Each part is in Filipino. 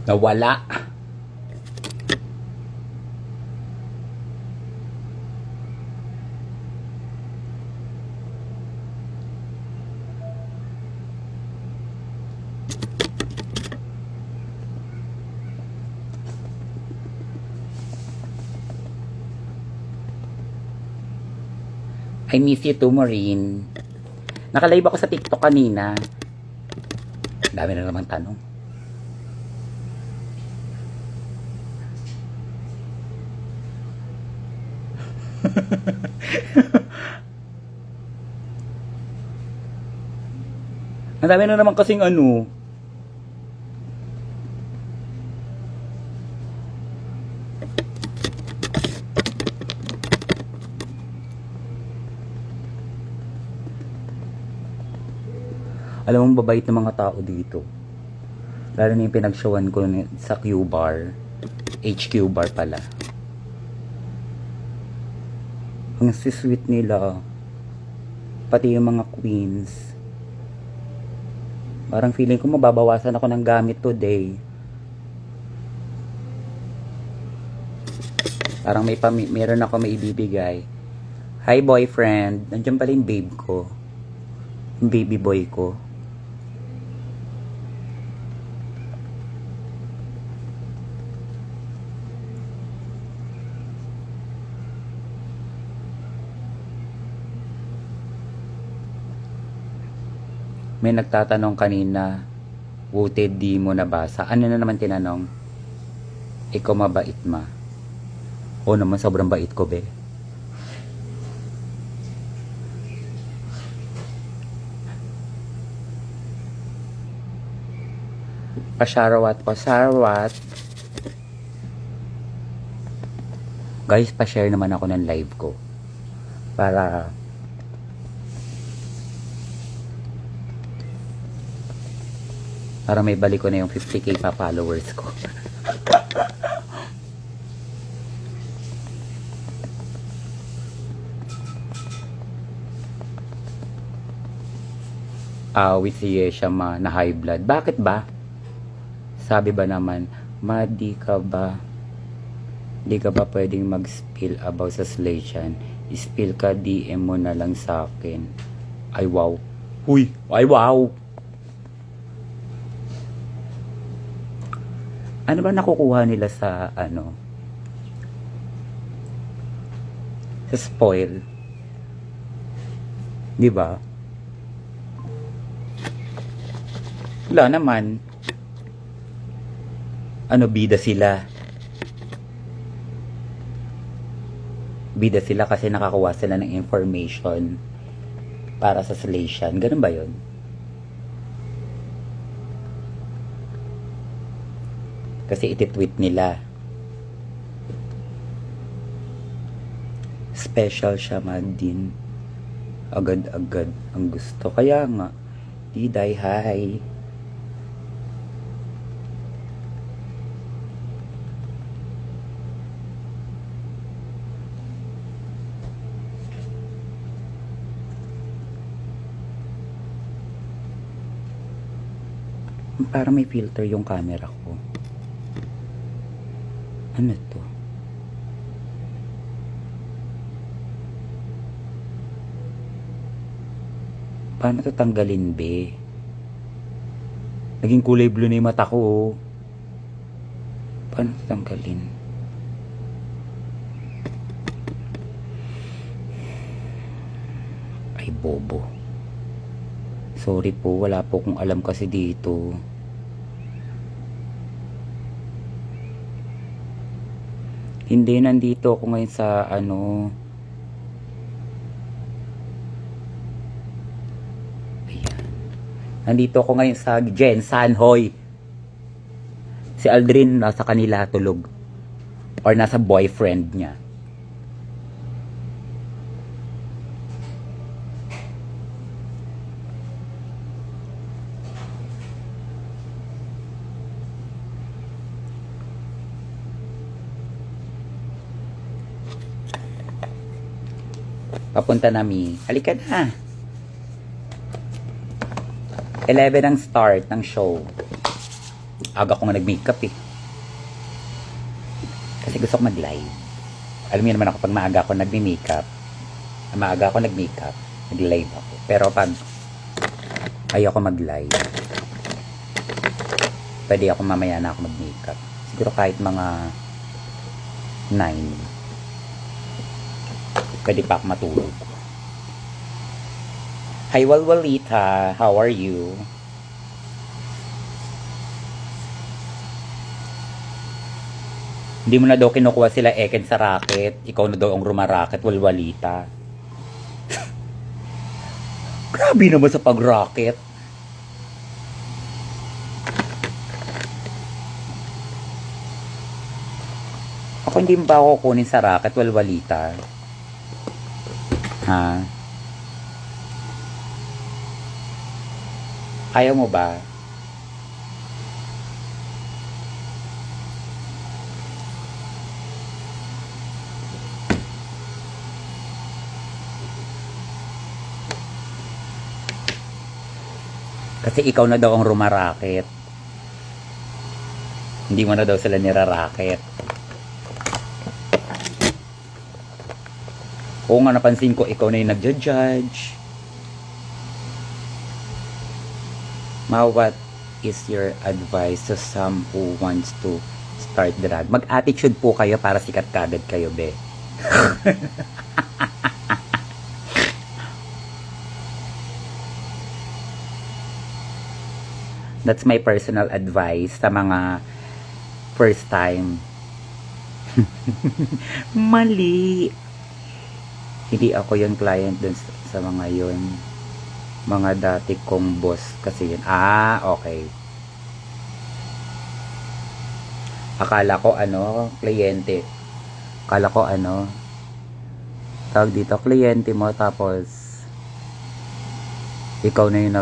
Nawala. I miss you too, Maureen. Nakalive ako sa TikTok kanina. Dami na namang tanong. Ang dami na naman kasing ano. Alam mo, babait ng mga tao dito. Lalo na yung pinag-showan ko sa Q-Bar. HQ Bar pala. Ang sweet nila. Pati yung mga queens. Parang feeling ko mababawasan ako ng gamit today. Parang meron ako may ibibigay. Hi boyfriend. Nandiyan pala yung babe ko. Yung baby boy ko. May nagtatanong kanina, Woted di mo nabasa. Ano na naman tinanong? Ikaw mabait ma? O naman, sobrang bait ko, be. Pasyarawat. Guys, pa-share naman ako ng live ko. Para may balik ko na yung 50k pa followers ko. With si Yesha ma na high blood. Bakit ba? Sabi ba naman, ma di ka ba pwedeng mag-spill about sa Slaychan? Spill ka, DM mo na lang sa akin. Ay wow. Uy, ay wow. Ano ba nakukuha nila sa sa spoil? 'Di ba? Wala naman. Bida sila. Bida sila kasi nakakuha sila ng information para sa Slaychan. Ganun ba 'yon? Kasi iti-tweet nila. Special siya din. Agad-agad ang gusto. Kaya nga, Diday, hi. Parang may filter yung camera ko. Ano to? Paano to tanggalin, be? Naging kulay blue na yung mata ko, oh. Paano to tanggalin? Ay, bobo. Sorry po, wala po kung alam kasi dito. Hindi, nandito ako ngayon sa Ayan. Nandito ako ngayon sa Jensan, hoy. Si Aldrin nasa kanila tulog. Or nasa boyfriend niya. Papunta nami. Halika na. 11 ang start ng show. Aga ko nga nag-makeup eh. Kasi gusto ko mag-live. Alam niyo naman ako pag maaga ako nag-makeup, nag-live ako. Pero pag ayoko mag-live, pwede ako mamaya na ako mag-makeup. Siguro kahit mga 9. Pwede pa ako matulog. Hi, Walwalita. How are you? Hindi mo na daw kinukuha sila Eken sa racket. Ikaw na daw ang rumaracket, Walwalita. Grabe naman sa pag-racket. Ako hindi ba ako kunin sa racket, Walwalita? Ha? Ayaw mo ba? Kasi ikaw na daw ang rumaraket. Hindi mo na daw sila niraraket. Oo nga, napansin ko, ikaw na yung nagja-judge. Ma, what is your advice to some who wants to start drag? Mag-attitude po kayo para sikat kagad kayo, be. That's my personal advice sa mga first time. Mali. Hindi ako yung client dun sa mga yun. Mga dati kong boss kasi yun. Okay. Akala ko kliyente. Akala ko tawag dito, kliyente mo tapos ikaw na yung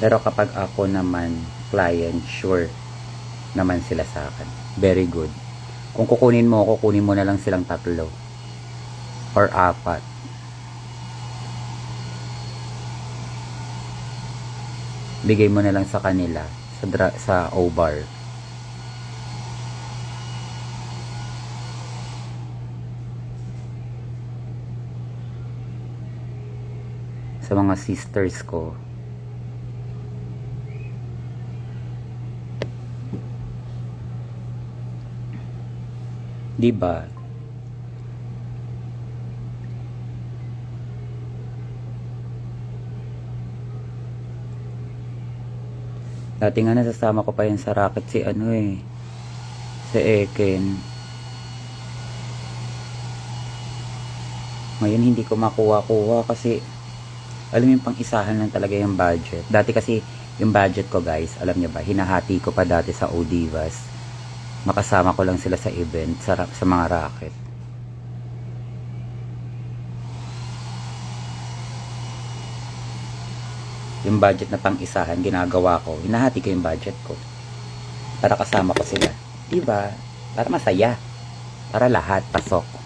Pero kapag ako naman, client, sure naman sila sa akin. Very good. Kung kukunin mo na lang silang 3 or 4. Bigay mo na lang sa kanila sa O-bar. Sa mga sisters ko. Diba? Dati nga nasasama ko pa yan sa racket si si Eken. Ngayon hindi ko makuha kasi alam mo yung pang-isahan lang talaga yung budget. Dati kasi yung budget ko, guys, alam niyo ba, hinahati ko pa dati sa Odivas. Makasama ko lang sila sa event, sa mga racket. Yung budget na pang-isahan, ginagawa ko. Hinahati ko yung budget ko. Para kasama ko sila. Diba? Para masaya. Para lahat pasok.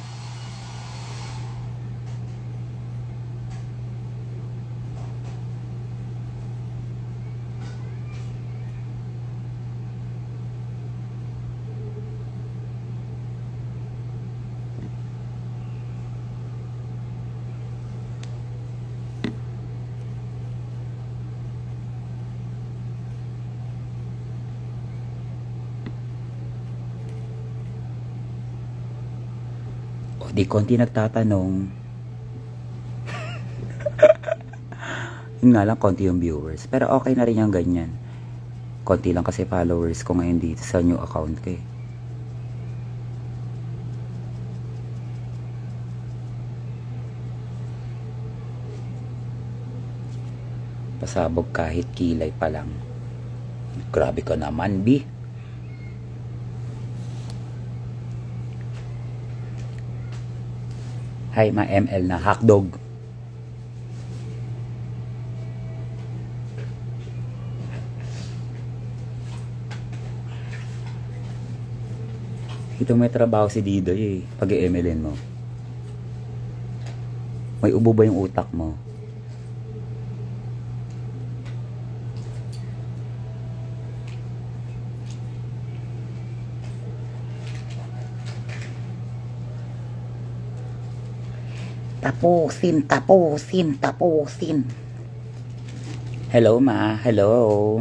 Di konti nagtatanong. Yun nga lang, konti yung viewers. Pero okay na rin yung ganyan. Konti lang kasi followers ko ngayon dito sa new account ko eh. Pasabog kahit kilay pa lang. Grabe ka naman, B. Hi, ma-ML na hotdog. Ito may trabaho si Didoy eh. Pag-i-MLN mo. May ubo ba yung utak mo? Tapusin, tapusin, tapusin. Hello, ma. Hello.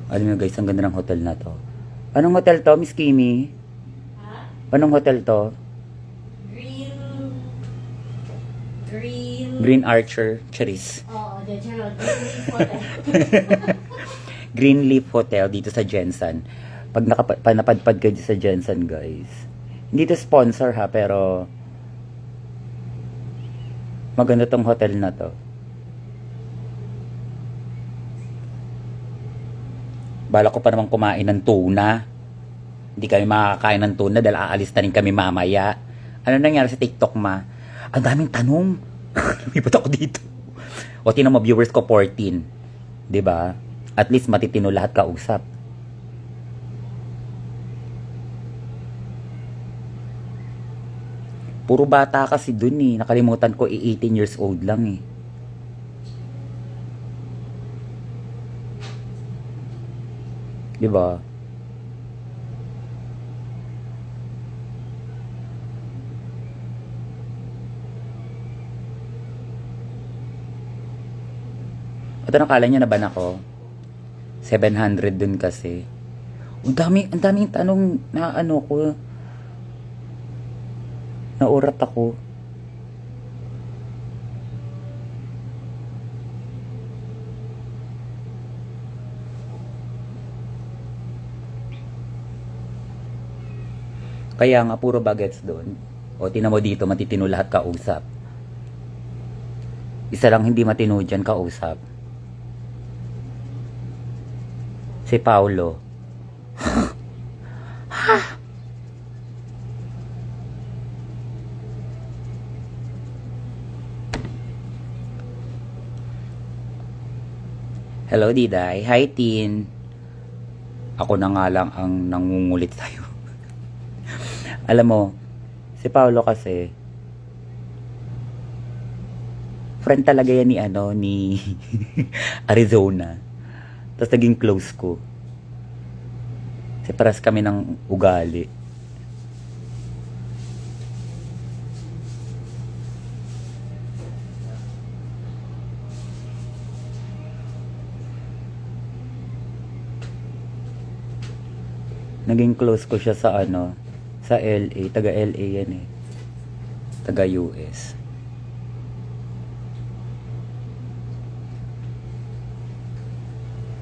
Alam mo guys, ang ganda ng hotel na to. Anong hotel to, Miss Kimi? Ha? Anong hotel to? Green Archer, Charis. Oo, the general. Green Hotel. Greenleaf Hotel dito sa Jensen. Pag napadpad kayo sa Jensen, guys. Hindi to sponsor ha, pero maganda tong hotel na to. Bala ko pa naman kumain ng tuna. Hindi kami makakain ng tuna dahil aalis na rin kami mamaya. Ano nangyari sa TikTok, ma? Ang daming tanong. Lumipat ako dito. O tinan mo, viewers ko 14. 'Di ba? At least matitino lahat kausap. Puro bata kasi dun eh. Nakalimutan ko 18 years old lang eh. Diba? At nakala niya na ba ako? 700 dun kasi. Ang daming tanong na ano ko. Naurat ako. Kaya nga puro bagets doon. O tinan mo dito, matitino lahat kausap. Isa lang hindi matino dyan kausap. Si Paulo. Hello, Diday. Hi, Tin. Ako na nga lang ang nangungulit sa'yo. Alam mo, si Paulo kasi, friend talaga yan ni Arizona. Tapos naging close ko. Kasi paras kami ng ugali. Naging close ko siya sa sa LA. Taga LA yan eh. Taga US.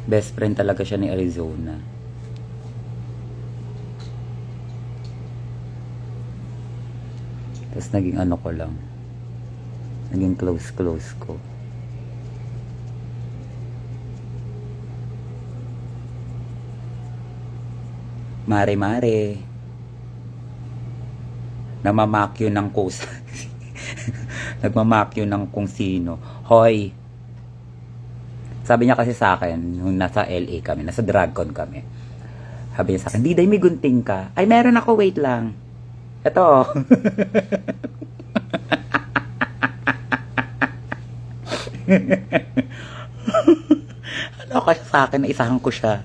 Best friend talaga siya ni Arizona. Tapos naging ko lang. Naging close ko. Mare. Namamakyo ng kusa. Nagmamakyo ng kung sino. Hoy! Sabi niya kasi sa akin, nung nasa LA kami, nasa Dragon kami. Sabi niya sa akin, Diday, may gunting ka. Ay, meron ako, wait lang. Ito. Ano kasi sa akin, naisahan ko siya.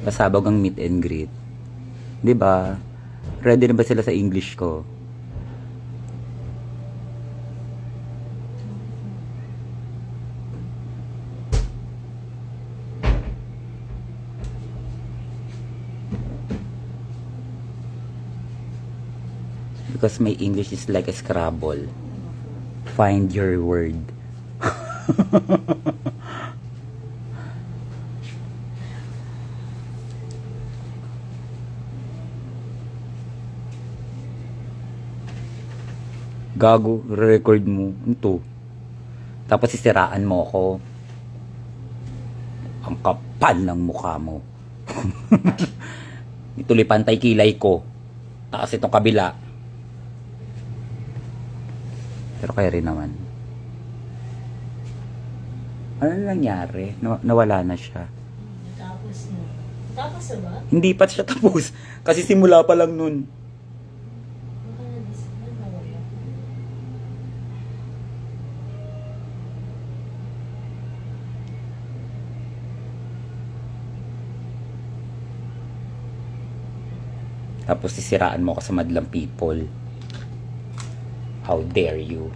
Pasabog ang meet and greet. 'Di ba? Ready na ba sila sa English ko? Because my English is like a Scrabble. Find your word. Gago, record mo. Ito. Tapos sisiraan mo ako. Ang kapal ng mukha mo. Ituloy pantay kilay ko. Taas itong kabila. Pero kaya rin naman. Ano nangyari? Nawala na siya. Tapos na. Tapos na ba? Hindi pa siya tapos. Kasi simula pa lang nun. Baka nawala. Tapos sisiraan mo ako sa madlang people. How dare you?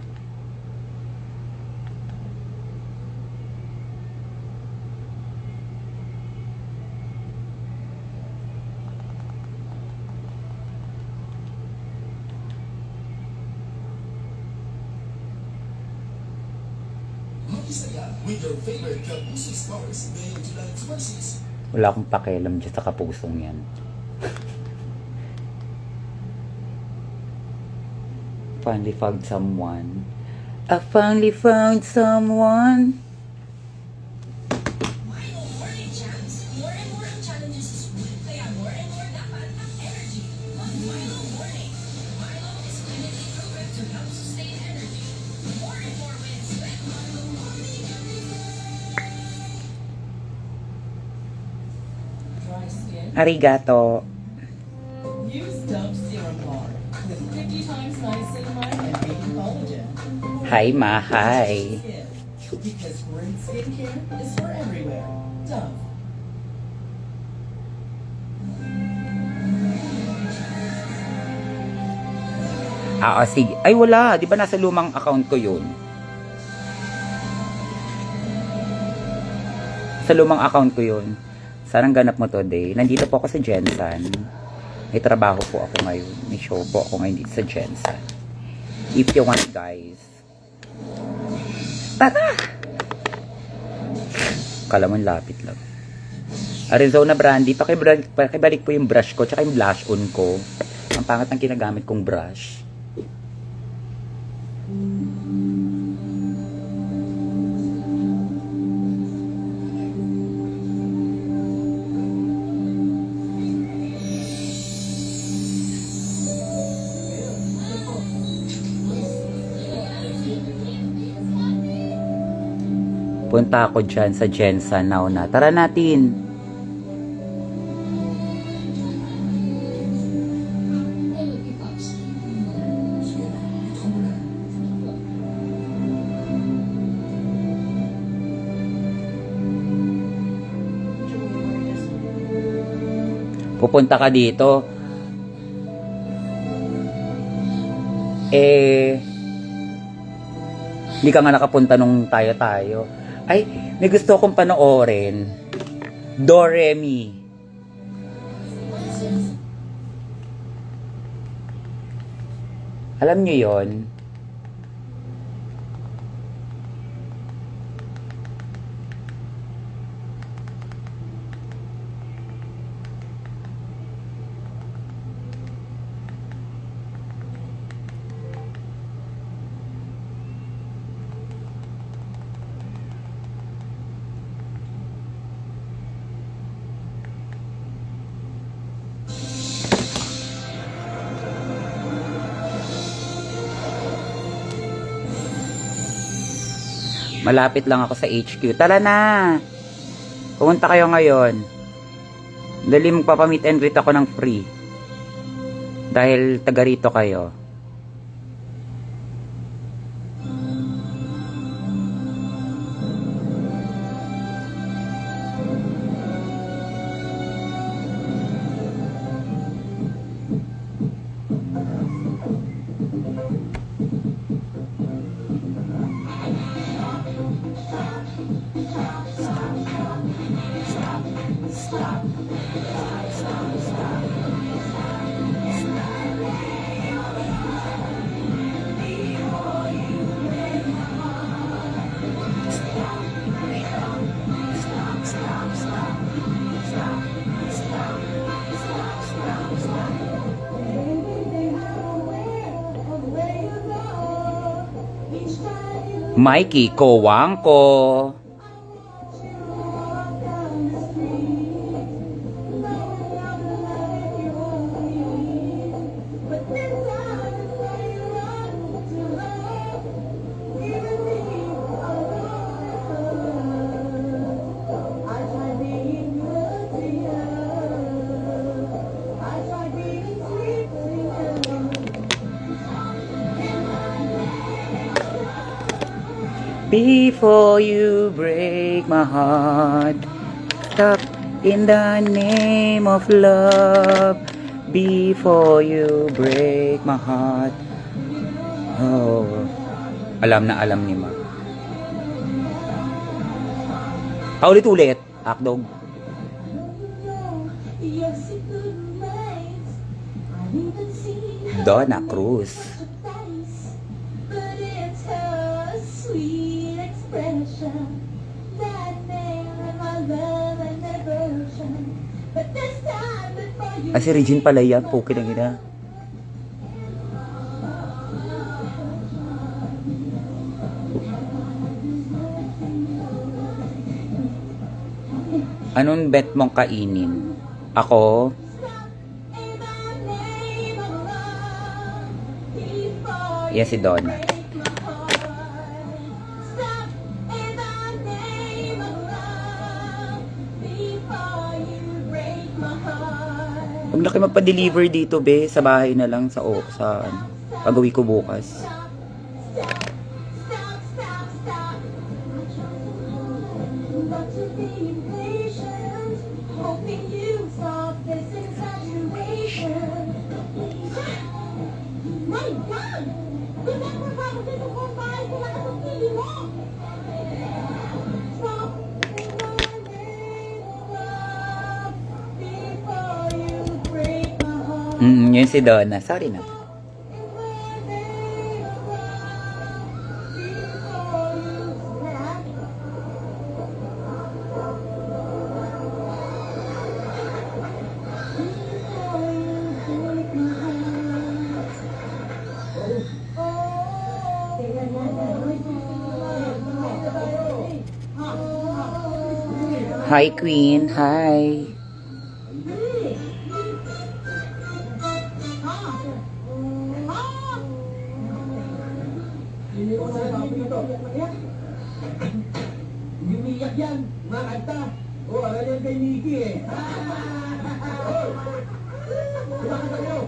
Mag-isaya with your favorite Kapuso stars ngayong July 26. Wala akong pakialam dyan sa kapusong yan. Finally found someone. I finally found someone. Milo Morning Champs. More and more ang challenges sa school, kaya more and more dapat ang energy. Mag-Milo Morning. Milo is clinically proven to help sustain energy. More and more wins with Milo Morning. Dry skin? Arigato. Use Dove Serum Bar with 50 times niacinamide and baby collagen. Hi, ma. Hi. Skin. Because great skincare is for everywhere. Dove. Sige. Ay, wala. Di ba nasa lumang account ko yun? Sa lumang account ko yun. Sarang ganap mo today. Nandito po ako sa Jensen. May trabaho po ako ngayon. May show po ako ngayon dito sa Jensen. If you want, guys. Tara! Kala mo lapit lang. Arizona Brandy, pakibalik po yung brush ko tsaka yung blush on ko. Ang pangat ng kinagamit kong brush. Punta ako dyan sa Jensen now na. Tara natin. Pupunta ka dito. Hindi ka nga nakapunta nung tayo-tayo. Ay, may gusto akong panoorin. Doremi. Alam niyo yon? Malapit lang ako sa HQ. Tara na! Pumunta kayo ngayon. Dali magpapamit and greet ako ng free. Dahil taga rito kayo. Mikey Kowangko. Before you break my heart, stop in the name of love. Before you break my heart. Oh, alam na alam ni Ma. Paulit-ulit, Akdog. Donna Cruz. Si Regine pala yan, puki ng ina. Anong bet mong kainin? Ako? Yan si Donna. Huwag na kayo magpa-deliver dito, be. Sa bahay na lang, sa pag-uwi ko bukas. My God! Remember how we did the whole bahay ko lang ang pili mo? Stop in my name of love before you break my heart. Yun si Donna. Sorry na. In my name of love before you snap. Before you break my heart. Hi, Queen. Hi. Umiyak yan, mga kanta. O, alam yan kay Nikki eh. Kumakanta kayo.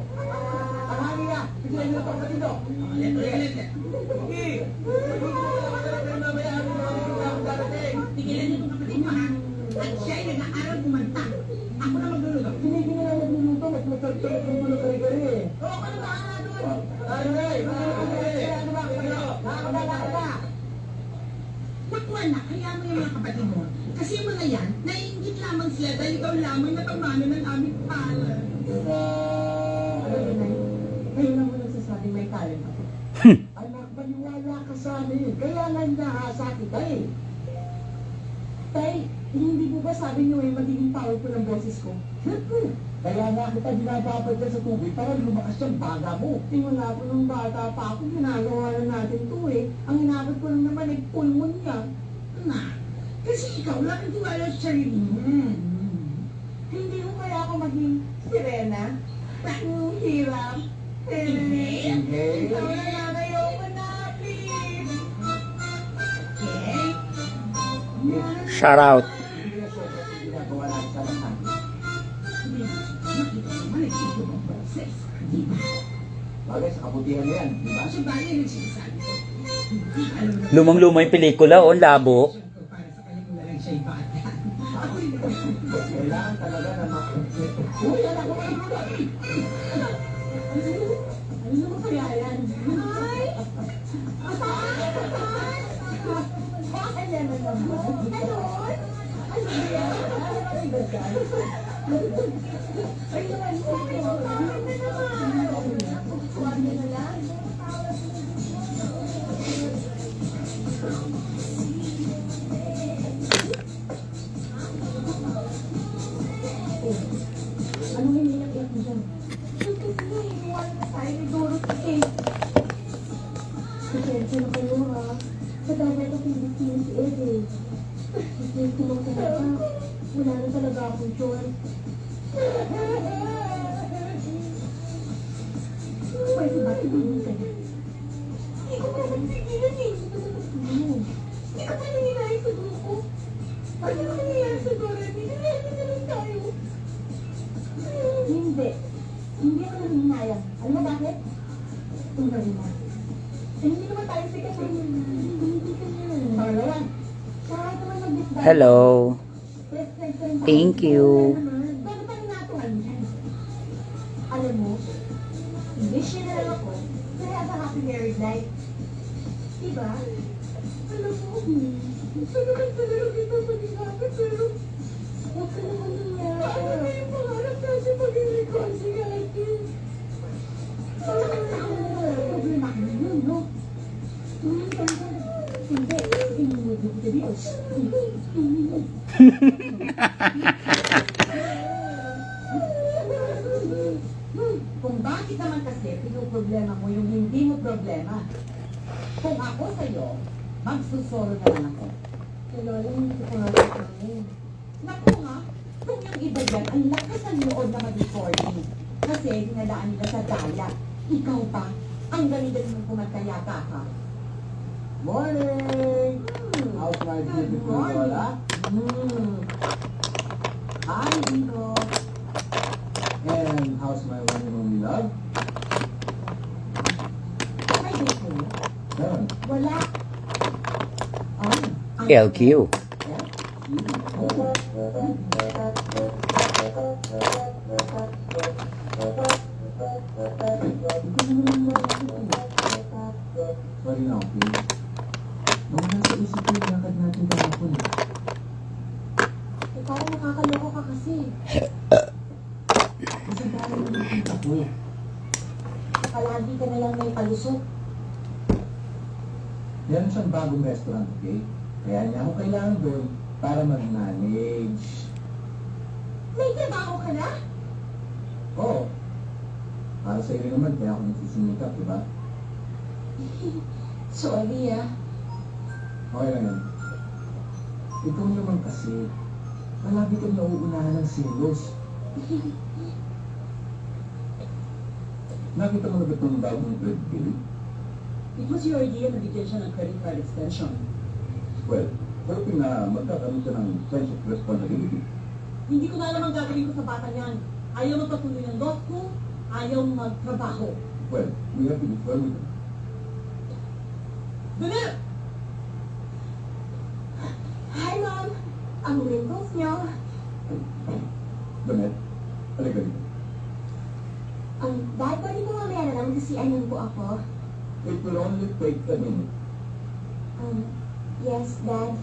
Ang hangin na. Bigyan nyo na pang dito. Nikki! Tigilan niyo itong kapatid mo, ha? At siya'y nag-aaral kumanta. Ako na magluluto. Sinigil na lang nagluluto. Mas masarap yung gulo kari-kari eh. Oo, ako na bahala doon. Ano na eh? Ano ba? Nakakabala. Nakuha na, kaya mo yung mga kapatid mo. Kasi yung mga yan, naiingit lamang sila dahil ikaw lamang natamano ng aming palad. Alam mo, Nay, kayo naman nagsasabing may talent ako. Anak, maniwala ka sa amin. Kaya nga nahasa kita eh. Tay, hindi po ba sabi niyo magiging powerful ang boses ko? Kaya nga kita binababad ka sa tubig para lumakas yung baga mo. Simula po nung bata pa ako, ginagawa na natin to eh. Ang inabot ko lang naman ay pulmon niya. Na, kasi ikaw lang ang tiwala sa sarili mo. Hindi mo kaya ako maging sirena? Ang hirap. Hindi. Ikaw na lang ayoko na, please. Okay? Shout out. Ginagawa natin sa lahat. Hindi. Nakita ko naman, nagsigo ang process. Di ba? Bagay sa kabutihan na yan, di ba? Sa bagay, nagsisabi ko. Alam mo na, Lumang-luma yung pelikula, oh. Labo. para sa pelikula lang siya'y bata. Ako'y Kailangan talaga na Uy, anak ko kayo na! Ano naman kaya yan? Ay! Ayan na naman. Ganon? Ay, naman po. Huwag niyo na lang. Anong hiniyak-iyak mo dyan? Kasi iniwan na tayo ni Dorothy eh. Pasensya na kayo ha. Sa dati ko pinag-tingin si Ed eh. Kasi kumang talaga. Wala na talaga akong choice. Pwede ba tumingin ka na? Hindi ko pa magsigilan eh. Hindi ko pa nangyayari sa grupo. Ano ba nangyayari sa Dorothy? Nangyayari na lang tayo. Hindi. Hindi ako nangyayari. Alam mo bakit? Tumari na. Hindi naman tayo sikat ng hindi ka na. Para lang. Kahit naman mag-disband. Hello. First time Thank you. Paano pa natuhan yan? Alam mo, wish na lang ako to have a happy married life. Diba? Alam mo, salamat talaga kita pag-isapin, pero huwag ka naman nangyari. Paano na yung pangarap natin maging reconciliated? Problema ko yun, no? Hindi, inunod ko sa Diyos. Kung bakit naman kasi pinoproblema mo yung hindi mo problema. Kung ako sa'yo, magsusolo naman ako. Lola, hindi ko nga kakain. Naku nga, kung yung iba dyan, ang lakas ng loob na mag-recording. Kasi dinalaan nila sa daya. Ikaw pa, ang galing-galing mong kumanta yata ka. Morning! How's my beautiful morning. Lola? Hi, Dino. And how's my one and only love? Hi, Dino. Meron. Wala. Oh, LQ. Sorry na, okay? Nawala sa isip ko yung lakad natin kahapon eh. Ikaw, nakakaloko ka kasi. Kasi dahil nakikita ko. Palagi ka na lang may palusot. Meron siyang bagong restaurant, okay? Kaya niya ako kailangan doon para mag-manage. May trabaho ka na? Oo. Para sa iyo naman, kaya ako nagsisumikap, di ba? Sorry ah. Okay lang yan. Ikaw naman kasi, palagi kang nauunahan ng selos. Nakita mo na ba itong bagong credit bill? It was your idea na bigyan siya ng credit card extension. Well, hoping na magkakaroon siya ng sense of responsibility. Hindi ko na alam ang gagawin ko sa bata niyan. Ayaw magpatuloy ng law school, ayaw magtrabaho. Well, we have to be firm with them. Dali! Hi, Mom! Ang wrinkles niyo. Damet, halika dito. Dad, pwede mo mamaya na lang kasi anong po ako. It will only take a minute. Yes, Dad.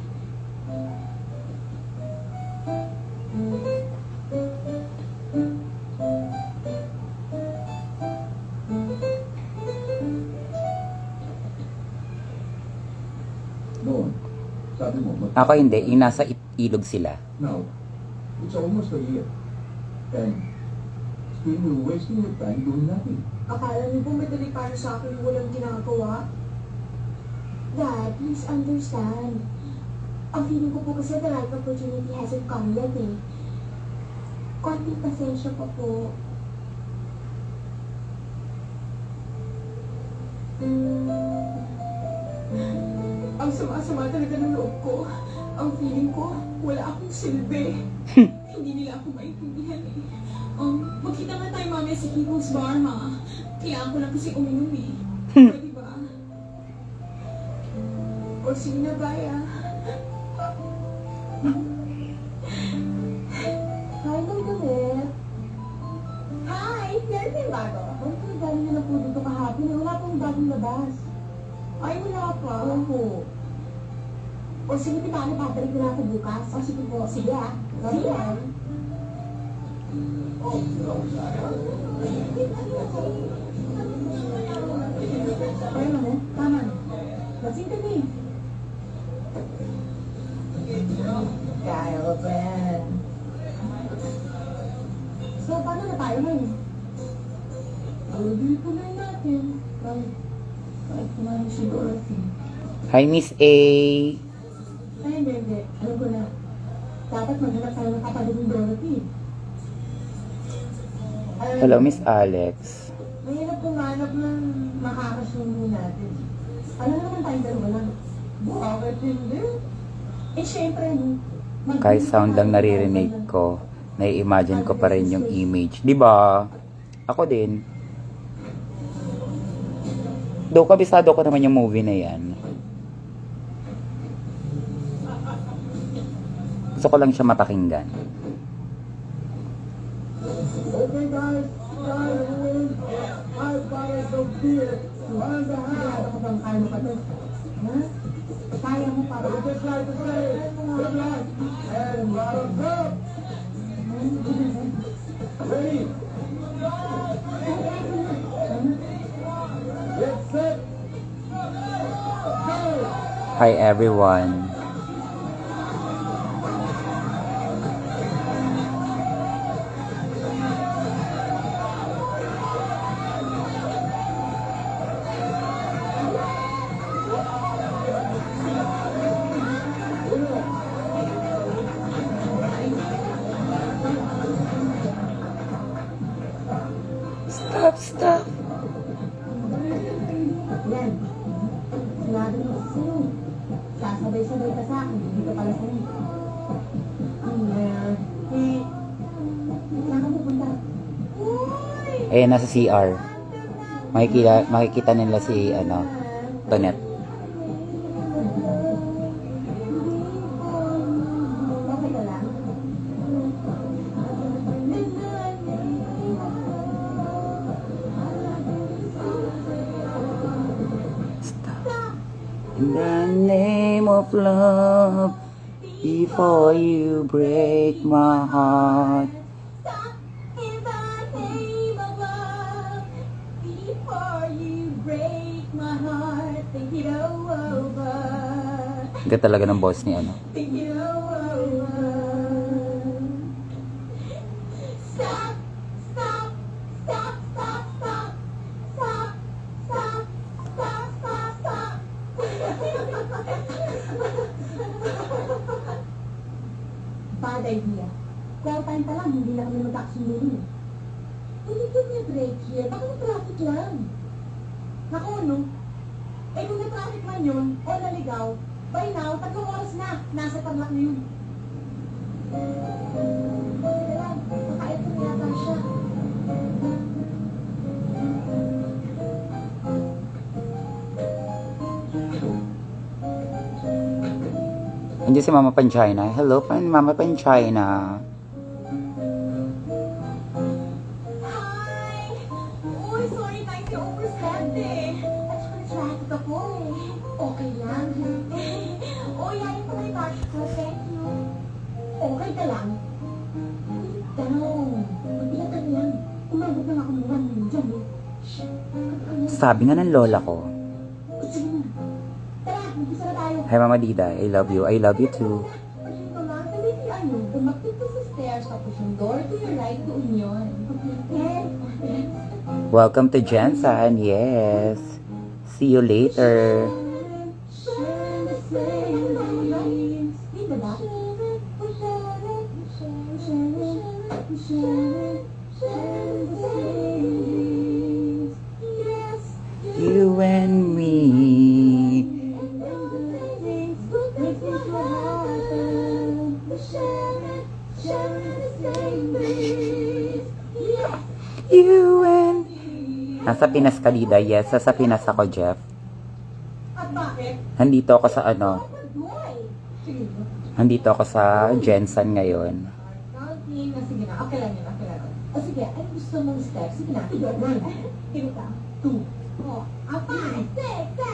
Noon, sabi mo, Ako hindi, yung nasa ilog sila. now, it's almost a year. And still you're wasting your time doing nothing. Akala niyo po madali para sa akin yung walang ginagawa? Dad, please understand. Ang feeling ko po kasi the right opportunity hasn't come yet eh. Konting pasensya pa po. Ang sama-sama talaga ng loob ko. Ang feeling ko, wala akong silbi. Hindi nila ako maintindihan eh. Magkita nga tayo mamaya sa Kiko's Bar, ha? Kailangan ko lang kasi uminom eh. Pwede ba? O sige na, bye ah. Hi, Ma'am Gamet. Hi! Meron ba yung bago? Ay, kung galing na lang po dito kahapon, eh, wala pong bagong labas. Ay, wala pa. Opo. O sige, di ba, babalik ko na ako bukas? O sige po. Sige ah. Sige ah. Ay, ano? Tama na. Lasing ka din. Kyle, friend. So, paano na tayo ngayon? Dito na natin. Kahit kumain si Dorothy. Hi, Miss A. Ay, hindi. Alam ko na. Dapat maghanap tayo ng kapatid ng Dorothy. Hello, Miss Alex. Mahirap kumanap ng makakasundo natin. Ano naman tayong dalawa lang? Bakit hindi? Eh, syempre, Kahit sound lang naririnig ko, nai-imagine ko pa rin yung image. Di ba? Ako din. Though, kabisado ko naman yung movie na yan. Gusto ko lang siya mapakinggan. Okay, guys. Guys, win. I've got a beer. On the house. Ako bang kaya mo pa to? Ha? Kaya mo pa ba? Just like to say, good luck. And bottoms up. Ready? Get set. Go. Hi, everyone. Stop. Yan. Sinabi mo kasi sa'yo. Sasabay-sabay ka sa akin. Hindi ka pala sa'yo. Saan ka pupunta? Ayan, nasa CR. Makikita nila si, Tonet. Okay ka lang? In the name of love, before you break my heart. Stop in the name of love before you break my heart. Think it over. Ganda talaga ng boss ni Think it over. Stop, stop, stop, stop, stop, stop, stop, stop, stop, stop. Bad idea. Kaya time pa lang, hindi na kami magkakasundo nun. Hindi ko niya break here. Baka na traffic lang. Naku, no? Eh kung na-traffic man yun, o naligaw, by now, 3 oras na. Nasa Tarlac na yun. Sige lang, makain ko na yata siya. Hindi si Mama Panchina. Hello, Mama Panchina. Hi! Uy, sorry guys, you overslept eh. At saka na-traffic ako eh. Okay lang. Uy, ayaw ko may touch ko. Thank you. Okay ka lang. Tanong, magbigat ka lang. Umabot lang ako ng 1 minute dyan eh. Sabi nga ng lola ko. Sige na. Tara, mag-isa na tayo. Hi, Mama Dida. I love you. I love you too. Pagin ko lang, talitian mo. Tumakit ka sa stairs, tapos yung door to your right, doon yun. Okay? Welcome to Jensen. Yes. See you later. Share the same. Di ba ba? Yes. You and me. You and... Nasa Pinas ka, Dida. Yes, nasa Pinas ako, Jeff. At bakit? Nandito ako sa Boy! Sige ba? Nandito ako sa Jensen ngayon. Okay, sige na. Okay lang yun. Okay lang yun. O sige, ano gusto mong step? Sige na. Sige, 1. Sige ka. 2. Oh, 5, 6, 7,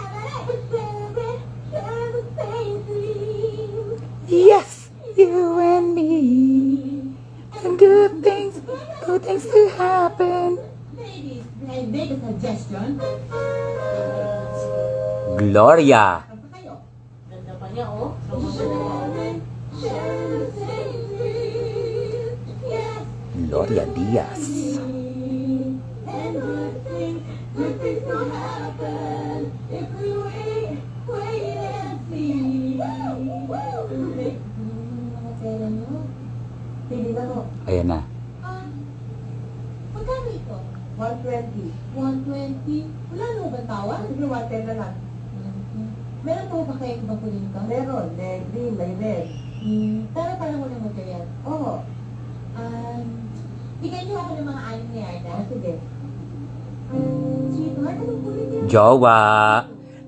8. Yes! You and me. And good things to happen. Ladies, may I make a suggestion? Gloria. Ano pa kayo? Ganda pa niya, oh. Gloria Diaz. And good things will happen if we wait Ayan na. Magkano ito? 120. 120? Wala na ba tawad? Sige, 110 na lang. Meron po ba kayo ibang kunin ka? Meron, may green, may red. Pero parang walang material. Oo. Bigyan niyo ako ng mga anim ni Arda. Sige. Sweetheart, anong kulit yan? Jowa!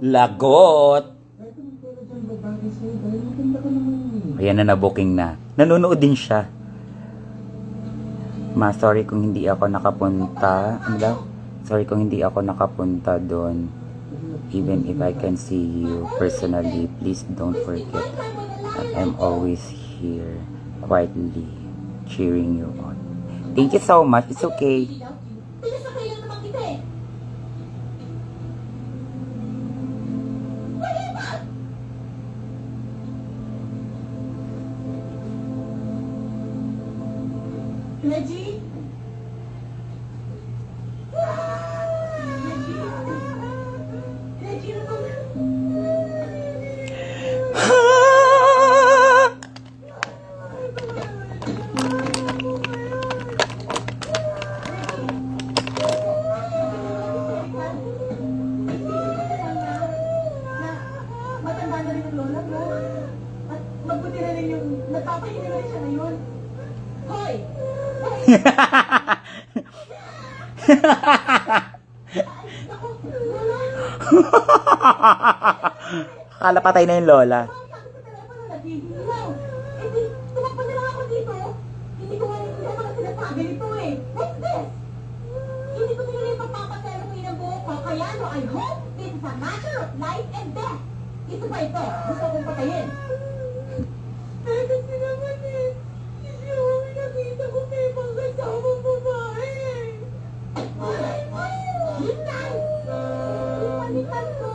Lagot! Ay, tumutulog yung babae sa'yo. Dahil maganda ka naman yun. Ayan na, na-booking na. Nanonood din siya. Ma, sorry kung hindi ako nakapunta. Ano daw? Sorry kung hindi ako nakapunta doon. Even if I can see you personally, please don't forget that I'm always here, quietly cheering you on. Thank you so much. It's okay. Pinasakay lang naman kita eh. Reggie? Reggie, ano ba? Matanda na rin ang lola mo. At mabuti na rin yung nagpapahinga na rin siya ngayon. Hoy! Akala patay na yung lola. Sabi sa telepono, naghihilaw. Eh di, tumakbo na lang ako dito. Hindi ko maintindihan mga sinasabi nito eh. What's this? Hindi ko talaga ipapapatero ko ng buhok ko. Kaya no, I hope this is a matter of life and death. Ito ba ito? Gusto kong patayin. Eh, kasi naman eh, hindi ako nakita ko may pangkasawang babae eh. Yun lang! Ipalitan ko!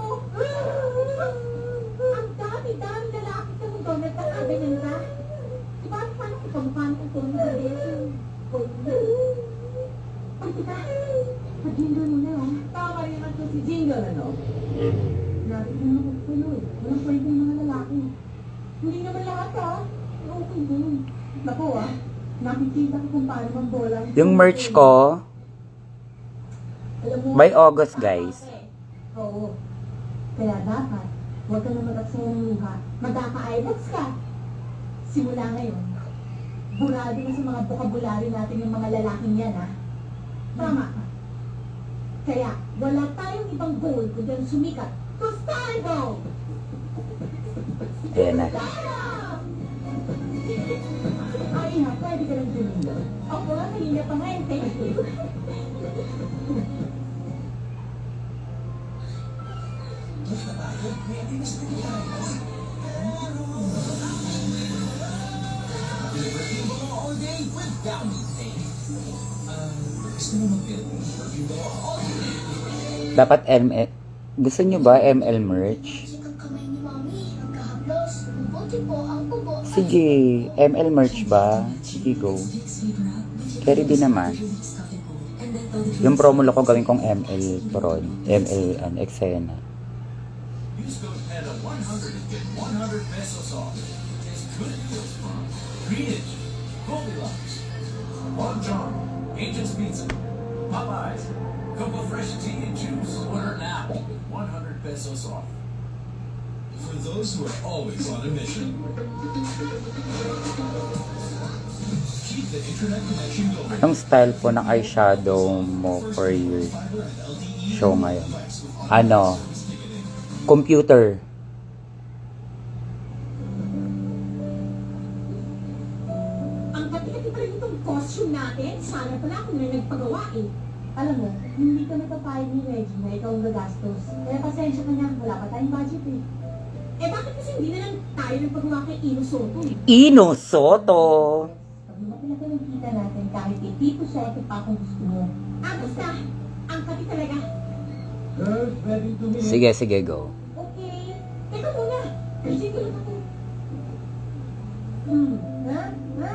Ang dami-dami lalaki sa mundo nagkakaganyan ka. Diba paano ipamukha ng Tony Gadeso? Ay, tita! Mag-jingle mo na oh. Tama rin naman to si Jingle, ano? Grabe ka naman magpulo eh. Walang pwede yung mga lalaki. Hindi naman lahat ah. Okay din. Naku ah, nakikita ko kung paano magbola. Yung merch ko, Alam mo, by August, guys. Oo. Kaya dapat, huwag ka na mag-aksaya ng luha. magkaka-idols ka. Simula ngayon, burado na sa mga vocabulary natin yung mga lalaking yan ha. Tama ka. Kaya, wala tayong ibang goal kundi ang sumikat. To stardom! Ayan na. Ay ha, pwede ka lang tumilo. Ako nga, kanina pa nga thank you. Dapat ML. Gusto nyo ba ML merch? Ang kamay ni Mami, ang kahaplos. Buti po ang kubo. Sige, ML merch ba? Sige, go. Carry din naman. Yung promo ko gawin kong ML Prod. ML Exena. Use code PETA 100 and get 100 pesos off. It's good deals from Greenwich, Goldilocks, Long John, Angel's Pizza, Popeyes, Cocoa Fresh Tea and Juice. Order now. 100 pesos off. For those who are always on a mission. Keep the internet connection going. Anong style po ng eyeshadow mo for your show ngayon? Ano? Computer. Ang kati-kati pa rin itong costume natin. Sana pala ako na nagpagawa eh. Alam mo, hindi ka napapayag ni Reggie na ikaw ang gagastos. Kaya pasensya ka na, wala pa tayong budget eh. Eh bakit kasi hindi na lang tayo nagpagawa kay Ino Soto eh? Ino Soto. Pag lumaki na ng kita natin, kahit kay Tito Soto pa kung gusto mo. Ah, basta. Ang kati talaga. Girls, ready to meet. Sige, sige, go. Okay. Teka muna. Isip ko lang ako. Ha? Ha?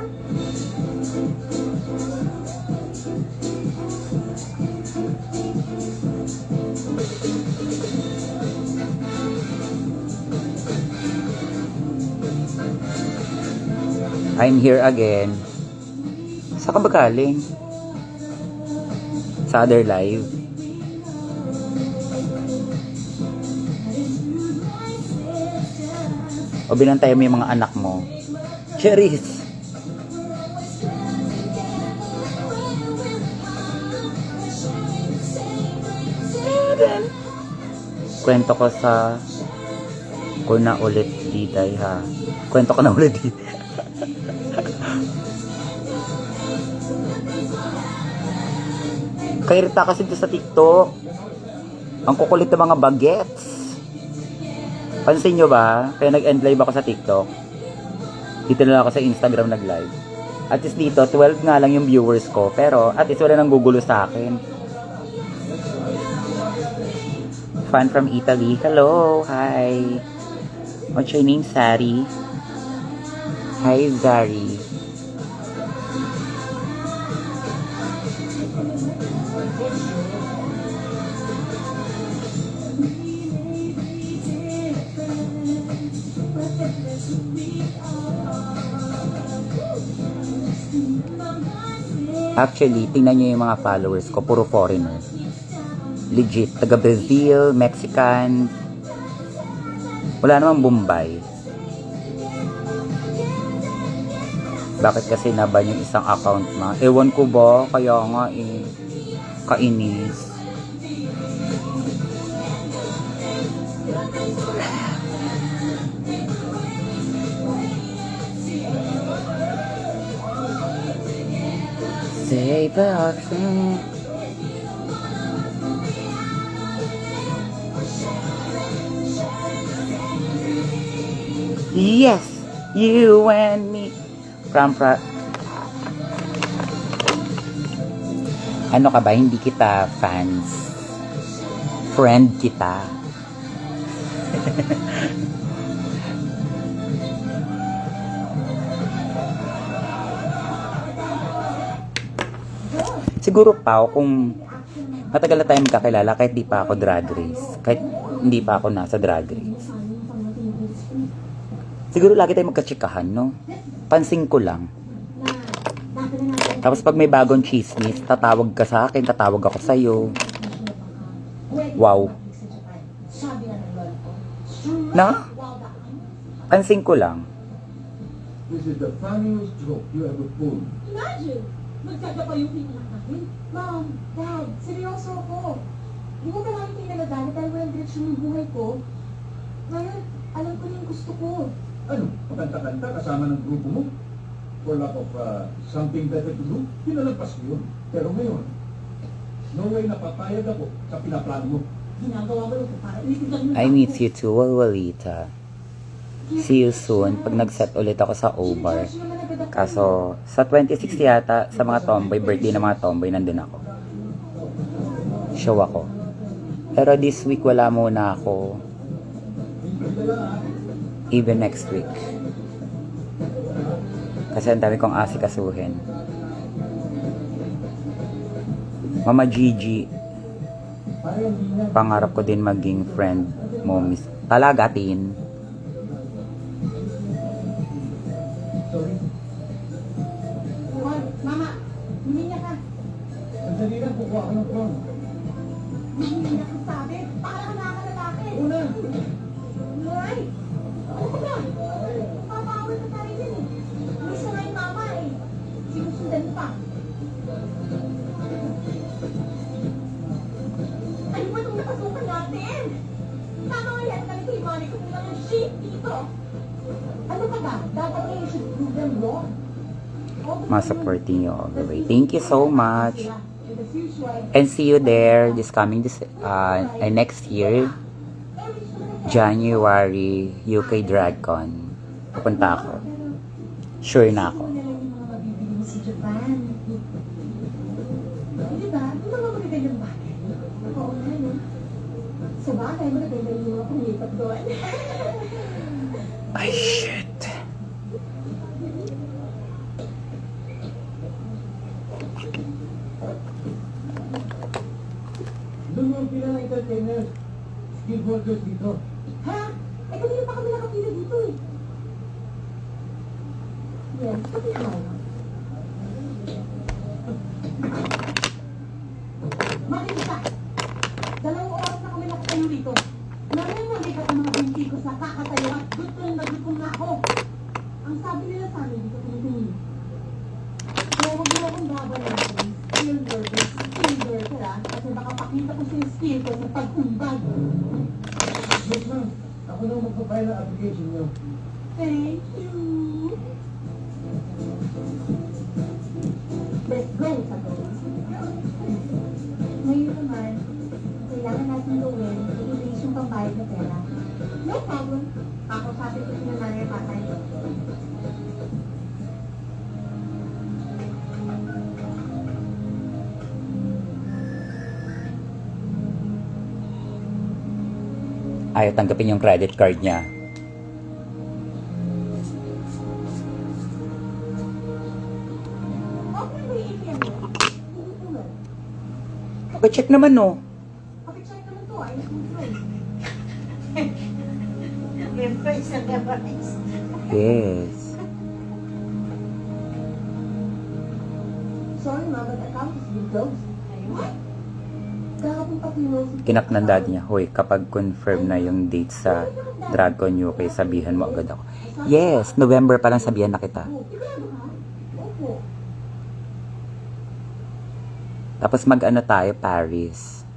I'm here again. Saan ka ba galing? Sa other live? O binantayan mo yung mga anak mo? Cheris! Kwento ko sa... Ko na ulit diday ha. Kwento ko na ulit diday. Kaya rita kasi dito sa TikTok. Ang kukulit ng mga bagets. Pansin nyo ba? Kaya nag-end live ako sa TikTok. Dito na lang ako sa Instagram nag-live. At least dito, 12 nga lang yung viewers ko. Pero at least wala nang gugulo sa akin. Fan from Italy. Hello. Hi. What's your name, Sari? Hi, Zari. Actually, tingnan nyo yung mga followers ko. Puro foreigner. Legit. Taga Brazil, Mexican. Wala namang Bombay. Bakit kasi naban yung isang account ma? Ewan ko ba? Kaya nga eh. Kainis. Save our friend. Yes, you and me. Ano ka ba? Hindi kita fans. Friend kita. Siguro pa kung matagal na tayo magkakilala kahit di pa ako drag race. Kahit hindi pa ako nasa drag race. Siguro lagi tayo magkatsikahan, no? Pansin ko lang. Tapos pag may bagong chismis, tatawag ka sa akin, tatawag ako sa'yo. Wow. Na? Pansin ko lang. This is the funniest joke you ever pulled. Imagine, magkagapa yung anak natin. Mom, Dad, seryoso ako. Di mo ba namin kayo nagagalit dahil walang direksyon yung buhay ko? Ngayon, alam ko na yung gusto ko. Ano? Pakanta-kanta kasama ng grupo mo? For lack of something better to do? Pinalagpas ko yun. Pero ngayon, no way na papayag ako sa pinaplano mo. Ginagawa ko ito para itignan mo. I miss you too, Walwalita. See you soon pag nag-set ulit ako sa O-Bar. Kaso, sa 26 yata, sa mga tomboy, birthday ng mga tomboy, nandun ako. Show ako. Pero this week, wala muna ako. Even next week. Kasi ang dami kong asikasuhin. Mama Gigi, pangarap ko din maging friend mo, Miss. Talaga, tin. Mama, huminga ka. Sandali lang, kukuha ko ng phone. Huminga ka sabi. Para ka nakakalaki. Una! Ay! Ano ka ba? Papawal ka tayo din eh. Miss na nga yung mama eh. Sinusundan pa. Ano ba itong napasukan natin? Tama nga yan. Talaga yung money ko lang yung shit dito. Ano ka ba? Dapat nga you should prove them wrong. Ma-supporting you all the way. Thank you so much. And see you there this next year, January, UK DragCon. Pupunta ako. Sure na ako. Si Japan. Di ba? Di ba maganda yung bagay? Oo nga, no? Sa bagay, maganda yung mga pumipat doon. Ay, shit. Doon mo ang pila ng entertainers. Skilled workers dito. Ha? Eh, kanina pa kami nakapila dito eh. Yan, pati hawa. Makinig ka. 2 oras na kami nakatayo rito. Namumuli ka ang mga binti ko sa kakatayo at gutom na ako. Ang sabi nila sa amin, dito tumutingin. Kaya huwag mo akong babalasin. Skilled worker ah. Kasi baka pakita ko sa skill ko sa pag-umbag. Yes, ma'am. Ako na magpapile ng application niyo. Thank you. Let's go sa ngayon naman, kailangan natin gawin, i-release yung pambayad na pera. No problem. Ako sabi ko sila nanay patay. Ayaw tanggapin yung credit card niya. Okay ba yung ATM mo? Hindi ko nga. Pa-check naman, no? Pakicheck naman to, ayos mo to eh. Remember sa device. Yes. Sorry ma, but account is being closed. What? Kahapon pa close. Kinak ng daddy niya, hoy, kapag confirm na yung date sa Dragon UK, sabihan mo agad ako. Yes, November pa lang sabihan na kita. Sigurado ka? Opo. Tapos mag-ano tayo, Paris.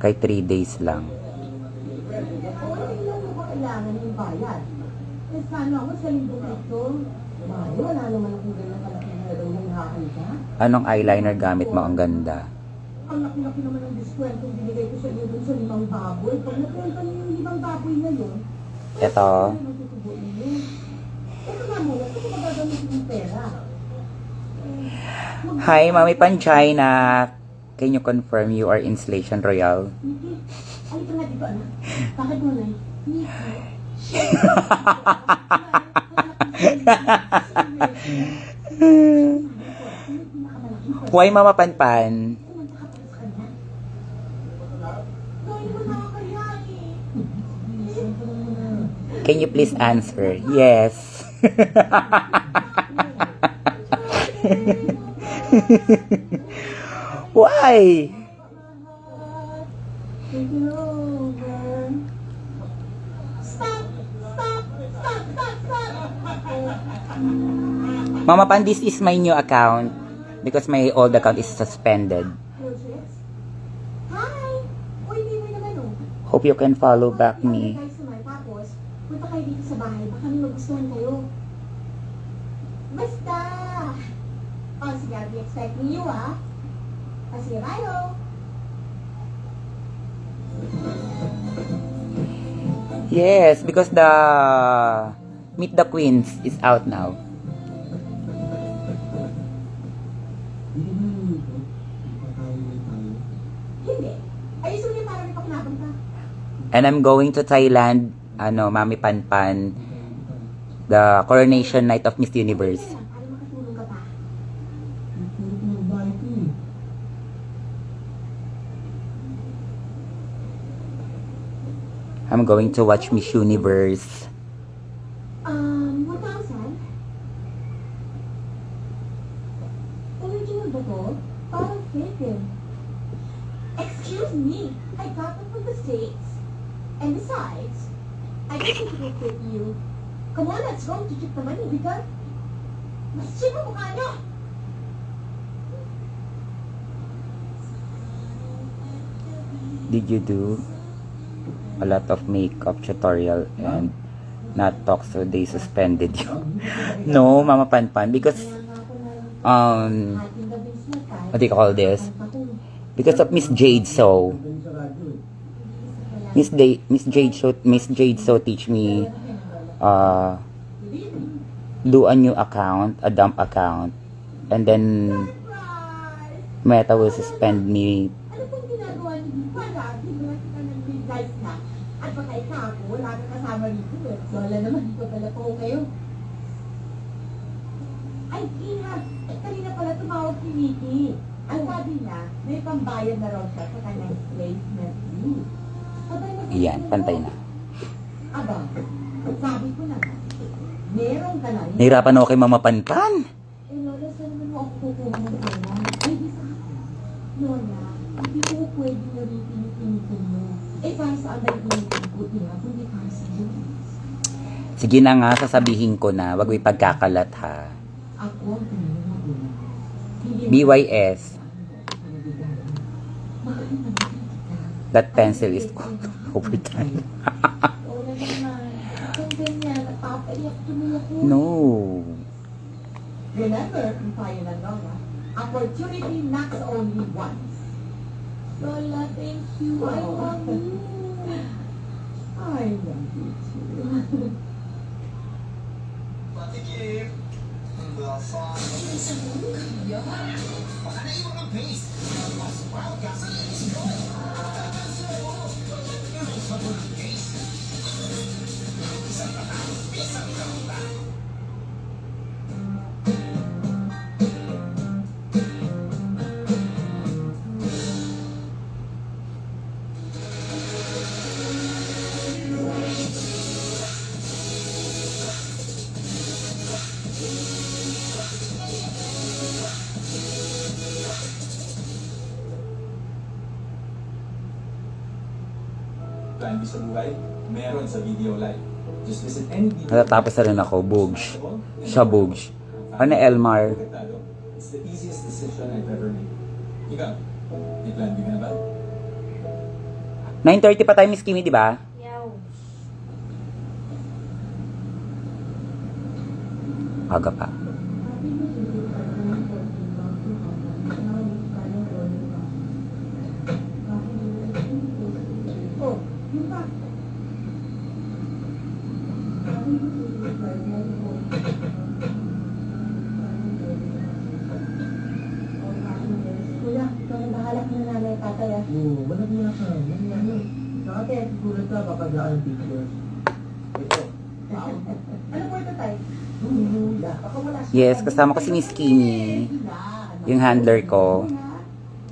Kay 3 days lang. Wala lang mo ba kailangan yung bayad? Eh sana ako sa linggo na ito. Wala naman akong ganyan kalaki na daw yung nakakita. Anong eyeliner gamit mo? Ang ganda. Ang laki-laki naman ng diskwento binigay ko sa iyo dun sa 5 baboy. Pag napunta niyo yung 5 baboy na yun, Eto. ito nga muna, ito ko magagamitin yung pera. Hi, Mami Panchay na. Can you confirm you are Installation Royal? Nikki, ay ito nga dito anak. Bakit mo na Nikki, Why, Mama Panpan? Can you please answer? Yes. Why? Mama Pan, this is my new account because my old account is suspended. Hi! Uy, hindi mo naman oh. Hope you can follow back me. Tapos, punta kayo dito sa bahay. Baka may magustuhan kayo. Basta! Oh, sige, I'll be expecting you, ah. Oh, sige, bye, oh. Yes, because the Meet the Queens is out now. Hindi. Ayusin mo yung para may pakinabang ka. And I'm going to Thailand, Mami Panpan, the coronation night of Miss Universe. Para makatulong ka pa. I'm going to watch Miss Universe. 1,000? Original ba to? Parang fake eh. Excuse me, I got them from the States. And besides, I just need to go with you. Come on, let's go to check the money, because mas cheap ang mukha niyo. Did you do a lot of makeup tutorial and not talk so they suspended you? No, Mama Panpan, because what do you call this? Because of Miss Jade So. Miss Jade So teach me do a new account, a dump account, and then Meta will suspend me. Ano pong ginagawa niyo dito? Wala, di ba kita nag-revise na? At baka ikaw ako, wala kang kasama dito eh. Wala naman, dito pala po kayo. Ay, Ina, kanina pala tumawag si Nikki. Ang sabi niya, may pambayad na raw siya sa kanyang placement fee. Iyan, pantay na. Aba, sabi ko na, meron ka na. Nahirapan ako kay Mama Panpan. Eh, Lola, saan naman mo ako kukuha ng pera? Ay, di sa Lola, hindi ko pwede naritin yung tinitin mo. Eh, para saan ba yung tinitin ko? Nga, kundi para sa Luis. Sige na nga, sasabihin ko na. Wag mo ipagkakalat ha. Ako ang tumulong mo una. Hindi mo- BYS. Bakit nabigyan kita? That pencil is overtime. Lola naman, kung ganyan, napapaiyak tuloy ako. No. Remember, yung tayo na Lola, opportunity knocks only once. Lola, thank you. I love you. I love you too. Patikim. Lasa. Sa buong kaya. Baka naiwan ang paste. Mas wild gas ang isip. Sabon ng case. Isang kata. Isang kata. Plan B sa buhay, meron sa Video Live. Just visit any video. Natatapos na rin ako, Bugs. Siya, Bugs. Ano, Elmar? It's the easiest decision I've ever made. Ikaw, may plan B ka na ba? 9:30 pa tayo, Miss Kimi, di ba? Yaw. Aga pa. Oh, yun ba? Kuya, ikaw na bahala ka na nanay at tatay ah. Oo, malaki na ka. Dati, siguro ka kapag ang pictures. Ito. Ano po ito, tay? Baka wala siya. Yes, kasama ko si Miss Kimi. Yung handler ko.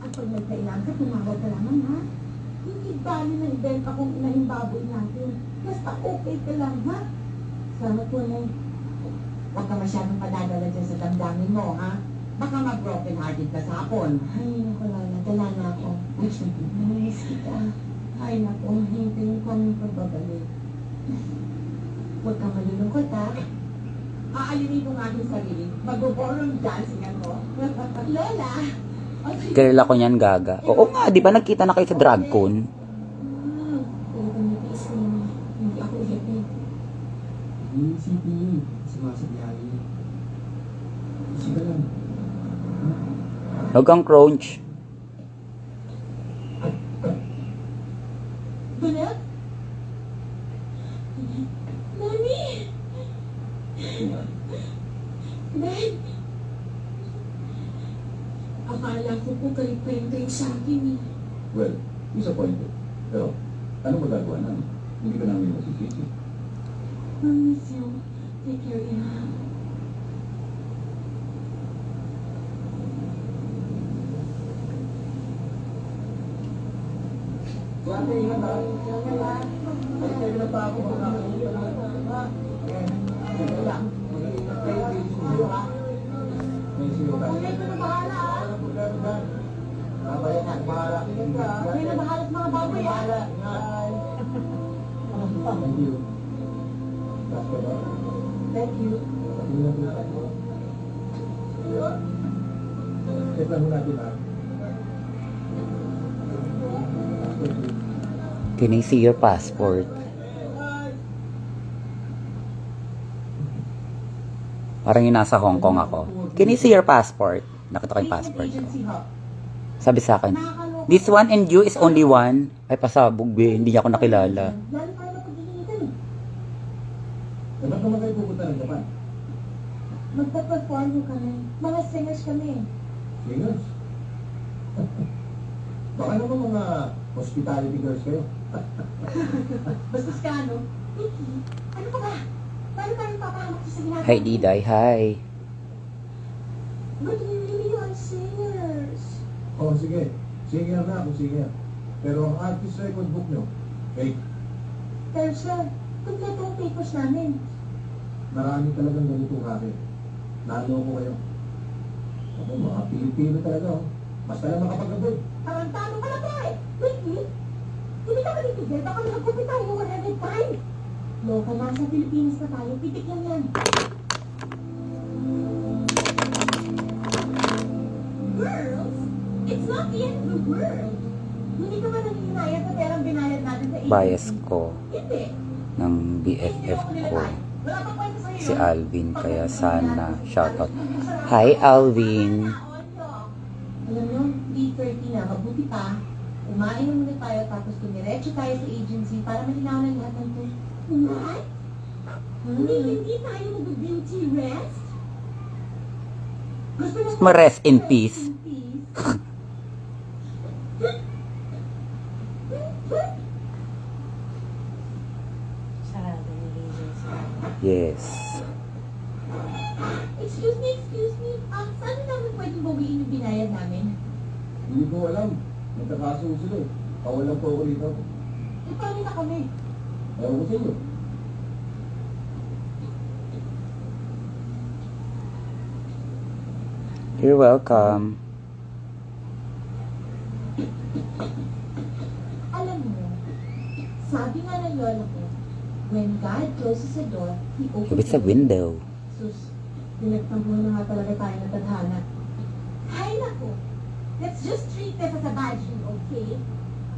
At pag nagkailangan ka, tumawag ka naman ha. Hindi bali ng ibenta kung inahimbaboy natin. Basta okay ka lang ha. Salamat po na. Huwag ka masyadong padadala dyan sa damdamin mo ha. Baka mag-broken hearted ka sa hapon. Ay, naku Lola, dala na ako. Namiss kita. Ay, naku, hintayin ko ang pagbabalik. Huwag ka malulungkot ha. Aalinin ko nga aking sarili. Mag-borong dancing ako. Lola! Kilala ko niyan, Gaga. Oo nga, di ba nagkita na kayo sa DragCon? Talagang natiis mo. Hindi ako ihipin. Iisipin. Sumasabihan niya. Isip ka lang. Huwag kang crunch. Banat? Mami! Dad! Akala ko po kalit-palit kayo sa akin eh. Well, disappointed. Pero, ano magagawa namin? Hindi ka namin masisisi. Miss you. Take care, Ina. Dati, ingat ha. Ay, kayo na pa ako. Magkakalimutan na. Ha? Ito lang. Mag-iingat kayo. Kayo ha. May siyo ka. Kuya, ito na bahala ah. Wala problema dyan. Babaya ka. Bahala. Ingat ka. Kuya na bahala sa mga baboy ah. Bahala. Ingat. Thank you. Last ka ba? Thank you. Ingat na tayo. Check lang muna natin ha. Thank you. Can I see your passport? Parang yung nasa Hong Kong ako. Can I see your passport? Nakita ko yung passport ko. Sabi sa akin, this one and you is only one. Ay, pasabog, be. Hindi niya ako nakilala. Lalo tayo na pag-iinitan eh. Dapat naman kayo pupunta ng Japan. Magpa-perform kami. Mga singers kami. Singers. Baka naman mga hospitality girls kayo. Basta ka, no? Vicky, ano ka ba? Paano tayo papahamak sa ginagawa? Hi, Diday. Hi. But we really are singers. Oh, sige. Singer na ako, singer. Pero ang artist record book nyo, fake. Pero sir, kompleto ang papers namin. Marami talagang ganitong racket. Nalo ko kayo. Ako, mga Pilipino talaga, oh. Basta lang makapag-abot. Tarantado ka na ba eh? Ricky, hindi ka manitigil. Baka nakagupit tayo 100 times. Loka, nasa Pilipinas na tayo. Pitik lang yan. Girls, it's not the end of the world. Hindi ka ba nanginayad sa perang binayad natin sa agency? Bias ko Hindi. ng BFF ko. Wala pa kwento sa'yo. Si Alvin, kaya sana shoutout. Hi Alvin! Alam nyo, 3:30 na. Mabuti pa. Umainom muna tayo tapos tumiretso tayo sa agency para malinaw na lahat ng to. What? Hindi tayo mag-beauty rest? Gusto mo Ma-rest in peace. Sarado yung agency. Yes. Excuse me. Saan namin pwedeng bawiin yung binayad namin? Hindi ko alam. Nagkakaso sila eh. Kawalan po ako rito. E, paano na kami? Ayaw ko sa inyo. You're welcome. Alam mo, sabi nga ng lola ko, when God closes a door, He opens If it's a window. Sus, pinagtampuhan na nga talaga tayo ng tadhana. Hay nako. Let's just treat this as a badging, okay?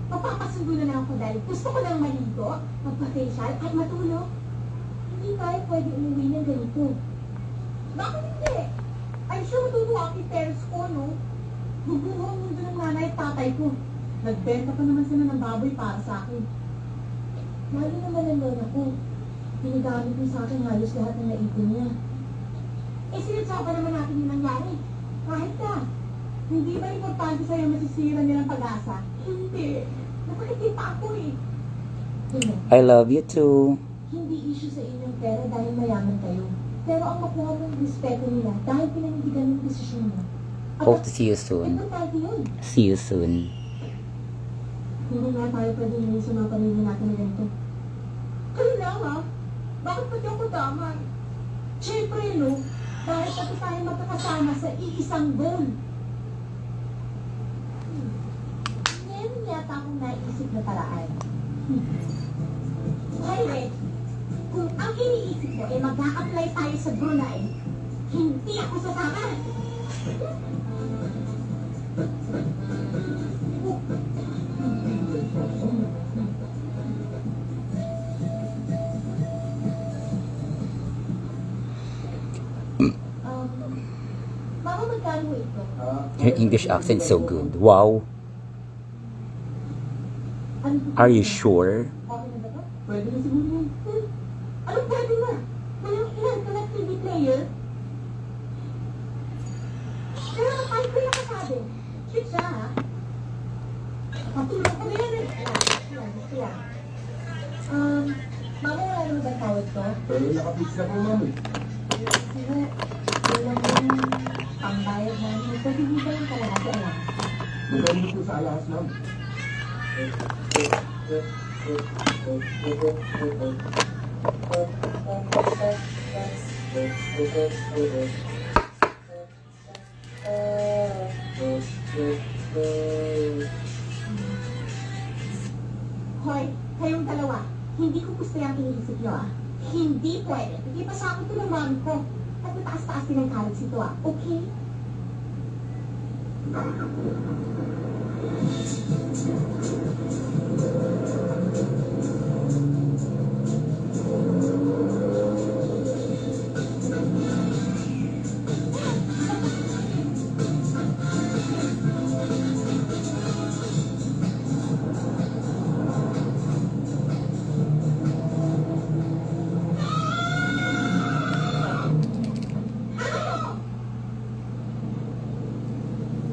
Papapasundo na lang ako dahil gusto ko lang maligo, magpa-facial, at matulog. Hindi tayo pwede umuwi ng ganito. Bakit hindi? I'm sure matutuwa ang parents ko, no? Guguho ang mundo ng nanay at tatay ko. Nagbenta pa naman sila ng baboy para sa akin. Lalo naman ang lola ko. Pinagamit niya sa akin halos lahat ng naipon niya. Eh, sinadya pa naman natin yung nangyari. Kahit na. Hindi ba importante sa'yo masisira nilang pag-asa? Hindi. Nakakitipa ako eh. Tingnan, I love you too. hindi issue sa inyong pera dahil mayaman kayo. Pero ang makuha mong respeto nila dahil pinanindigan ng desisyon mo. Hope to see you soon. Importante yun. See you soon. Hindi nga tayo pwede nyo sa mga pamilya natin na ganito. Kayo lang ha? Bakit pati ako damay? Siyempre, no? Dahil pati tayo magkakasama sa iisang goal. Meron yata akong naisip na paraan. Hayre, kung ang iniisip mo ay mag-a-apply tayo sa Brunei, hindi ako sasama. Mama, magkano ito? Your English accent so good. Wow. Ano Are you sure? Okay na ba to? Pwede na siguro yun. Anong pwede na? Walang ilan ka na TV player? Pero kahit ko yung nakasabi, shit siya ha? Patulong ko na yan eh. Yan. Mama, wala naman ba tawag to? Pero nakapix na po, mami. Sige, wala mo yung pambayad namin. Pwede mo ba yung kalahati alam? Magaling po sa alahas, ma'am. Hoy, kayong dalawa, hindi ko gusto yung iniisip nyo ah. Hindi pwede. Hindi pa sa akin ito ng mami ko. At mataas-taas din ang kalat ito ah. Okay?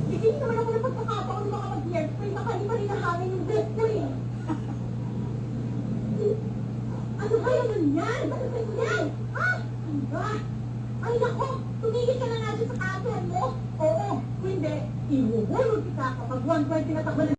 Hindi naman ako ng pagkakataon na makapag-airplane. Nakali pa rin ang hangin yung breath ko eh. Ano ba naman yan? Ano ba yan? Ha? Ano ba? Ay nako, tumigil ka na nga dyan sa katuhan mo. Oo, kung hindi, ihuhulog kita kapag 120 na takbo na